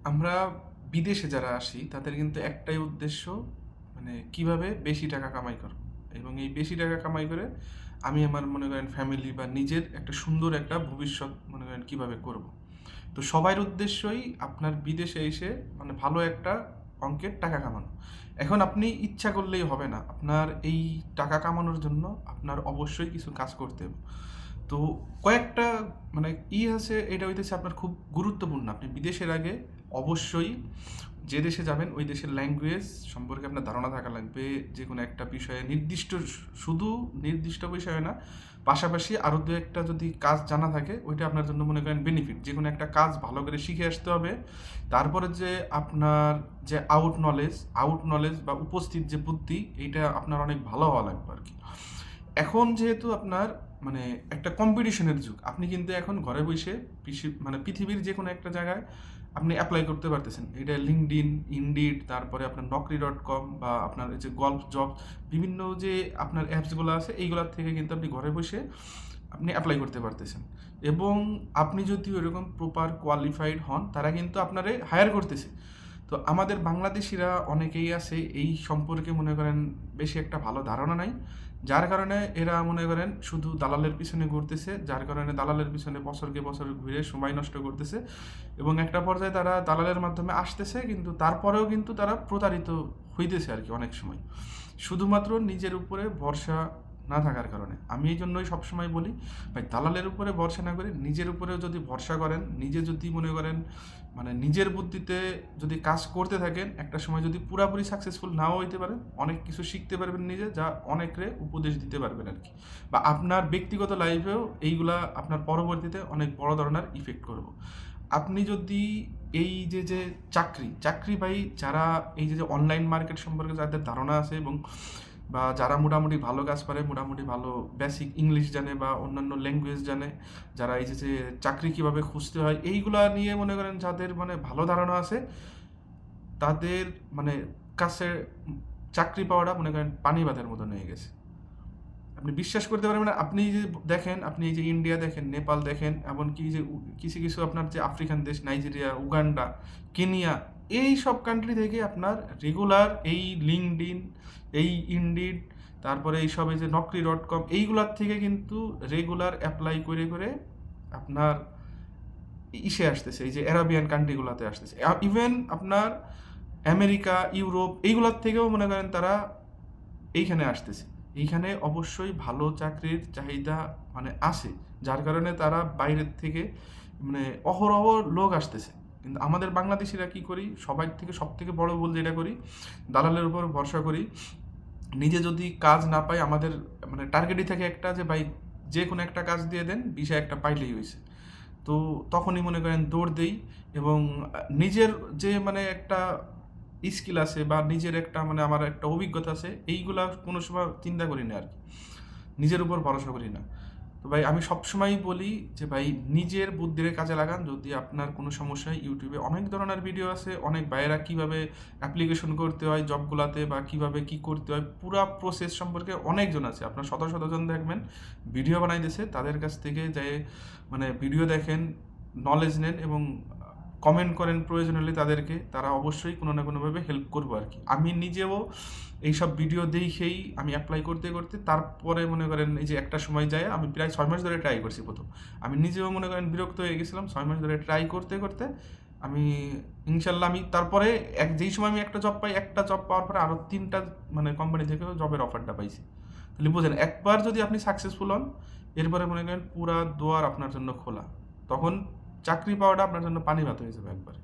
আমরা বিদেশে যারা আসি তাদের কিন্তু একটাই উদ্দেশ্য, মানে কিভাবে বেশি টাকা কামাই করব, এবং এই বেশি টাকা কামাই করে আমি আমার মনে করেন ফ্যামিলি বা নিজের একটা সুন্দর একটা ভবিষ্যৎ মনে করেন কিভাবে করব। তো সবার উদ্দেশ্যই আপনার বিদেশে এসে মানে ভালো একটা অঙ্কের টাকা কামানো। এখন আপনি ইচ্ছা করলেই হবে না, আপনার এই টাকা কামানোর জন্য আপনার অবশ্যই কিছু কাজ করতে হবে। তো কয়েকটা মানে আছে, এটা হইতেছে আপনার খুব গুরুত্বপূর্ণ। আপনি বিদেশের আগে অবশ্যই যে দেশে যাবেন ওই দেশের ল্যাঙ্গুয়েজ সম্পর্কে আপনার ধারণা থাকা লাগবে। যে কোনো একটা বিষয়ে নির্দিষ্ট, শুধু নির্দিষ্ট বিষয়ে না, পাশাপাশি আরও দু একটা যদি কাজ জানা থাকে ওইটা আপনার জন্য মনে করেন বেনিফিট। যে কোনো একটা কাজ ভালো করে শিখে আসতে হবে। তারপরে যে আপনার যে আউট নলেজ বা উপস্থিত যে বুদ্ধি, এইটা আপনার অনেক ভালো হওয়া লাগবে আর কি। এখন যেহেতু আপনার মানে একটা কম্পিটিশনের যুগ, আপনি কিন্তু এখন ঘরে বসে মানে পৃথিবীর যে কোনো একটা জায়গায় আপনি অ্যাপ্লাই করতে পারতেছেন। এটা লিঙ্কডইন, ইনডিড, তারপরে আপনার Naukri.com বা আপনার এই যে গল্ফ জব, বিভিন্ন যে আপনার অ্যাপসগুলো আছে এইগুলোর থেকে কিন্তু আপনি ঘরে বসে আপনি অ্যাপ্লাই করতে পারতেছেন। এবং আপনি যদি ওইরকম প্রপার কোয়ালিফাইড হন, তারা কিন্তু আপনারে হায়ার করতেছে। তো আমাদের বাংলাদেশিরা অনেকেই আছে এই সম্পর্কে মনে করেন বেশি একটা ভালো ধারণা নাই, যার কারণে এরা মনে করেন শুধু দালালের পিছনে ঘুরতেছে, যার কারণে দালালের পিছনে বছরকে বছর ঘুরে সময় নষ্ট করতেছে। এবং একটা পর্যায়ে তারা দালালের মাধ্যমে আসতেছে, কিন্তু তারপরেও কিন্তু তারা প্রতারিত হইতেছে আর কি অনেক সময়, শুধুমাত্র নিজের উপরে ভরসা না থাকার কারণে। আমি এই জন্যই সবসময় বলি, ভাই দালালের উপরে ভরসা না করে নিজের উপরেও যদি ভরসা করেন, নিজে যদি মনে করেন মানে নিজের বুদ্ধিতে যদি কাজ করতে থাকেন, একটা সময় যদি পুরাপুরি সাকসেসফুল নাও হইতে পারেন, অনেক কিছু শিখতে পারবেন নিজে, যা অনেকরে উপদেশ দিতে পারবেন আর কি। বা আপনার ব্যক্তিগত লাইফেও এইগুলা আপনার পরবর্তীতে অনেক বড় ধরনের ইফেক্ট করব। আপনি যদি এই যে চাকরি ভাই, যারা এই যে অনলাইন মার্কেট সম্পর্কে যাদের ধারণা আছে, এবং বা যারা মোটামুটি ভালো কাজ পারে, মোটামুটি ভালো বেসিক ইংলিশ জানে বা অন্যান্য ল্যাঙ্গুয়েজ জানে, যারা এই যে চাকরি কিভাবে খুঁজতে হয় এইগুলা নিয়ে মনে করেন যাদের মানে ভালো ধারণা আছে, তাদের মানে কাছে চাকরি পাওয়াটা মনে করেন পানি বাতের মতো হয়ে গেছে। আপনি বিশ্বাস করতে পারবেন না, আপনি যে দেখেন, আপনি এই যে ইন্ডিয়া দেখেন, নেপাল দেখেন, এমনকি যে কিছু কিছু আপনার যে আফ্রিকান দেশ, নাইজেরিয়া, উগান্ডা, কেনিয়া, এই সব কান্ট্রি থেকে আপনার রেগুলার এই লিঙ্কডইন, এই ইনডিড, তারপরে এইসব এই যে Naukri.com, এইগুলার থেকে কিন্তু রেগুলার অ্যাপ্লাই করে করে আপনার ইসে আসতেছে, এই যে অ্যারাবিয়ান কান্ট্রিগুলোতে আসতেছে। ইভেন আপনার আমেরিকা, ইউরোপ, এইগুলোর থেকেও মনে করেন তারা এইখানে আসতেছে। এইখানে অবশ্যই ভালো চাকরির চাহিদা মানে আছে, যার কারণে তারা বাইরের থেকে মানে অহরহ লোক আসতেছে। কিন্তু আমাদের বাংলাদেশিরা কি করি, সবার থেকে সব থেকে বড় ভুল যেটা করি, দালালের উপর ভরসা করি। নিজে যদি কাজ না পাই, আমাদের মানে টার্গেটই থাকে একটা, যে ভাই যে কোনো একটা কাজ দিয়ে দেন, বিষয় একটা পাইলেই হয়েছে। তো তখনই মনে করেন দৌড় দেই। এবং নিজের যে মানে একটা স্কিল আছে বা নিজের একটা মানে আমার একটা অভিজ্ঞতা আছে, এইগুলা কোনো সময় চিন্তা করি না আর কি, নিজের উপর ভরসা করি না। তো ভাই আমি সবসময়ই বলি যে ভাই নিজের বুদ্ধিরে কাজে লাগান। যদি আপনার কোনো সমস্যা হয়, ইউটিউবে অনেক ধরনের ভিডিও আছে, অনেক ভাইয়েরা কীভাবে অ্যাপ্লিকেশন করতে হয় জবগুলাতে বা কীভাবে কী করতে হয় পুরা প্রসেস সম্পর্কে অনেকজন আছে, আপনার শত শতজন দেখবেন ভিডিও বানাইতেছে, তাদের কাছ থেকে যে মানে ভিডিও দেখেন, নলেজ নেন এবং কমেন্ট করেন প্রয়োজন হলে তাদেরকে, তারা অবশ্যই কোনো না কোনোভাবে হেল্প করবো আর কি। আমি নিজেও এইসব ভিডিও দেখেই আমি অ্যাপ্লাই করতে করতে তারপরে মনে করেন এই যে একটা সময় যায়, আমি প্রায় 6 মাস ধরে ট্রাই করছি প্রথম। আমি নিজেও মনে করেন বিরক্ত হয়ে গেছিলাম, 6 মাস ধরে ট্রাই করতে করতে আমি ইনশাল্লাহ আমি তারপরে যেই সময় আমি একটা জব পাই, একটা জব পাওয়ার পরে আরও 3টা মানে কোম্পানি থেকেও জবের অফারটা পাইছি। তাহলে বুঝেন, একবার যদি আপনি সাকসেসফুল হন, এরপরে মনে করেন পুরা দুয়ার আপনার জন্য খোলা। তখন চাকরি পাওয়াটা আপনার জন্য পানি ভাত হয়ে যাবে একবারে।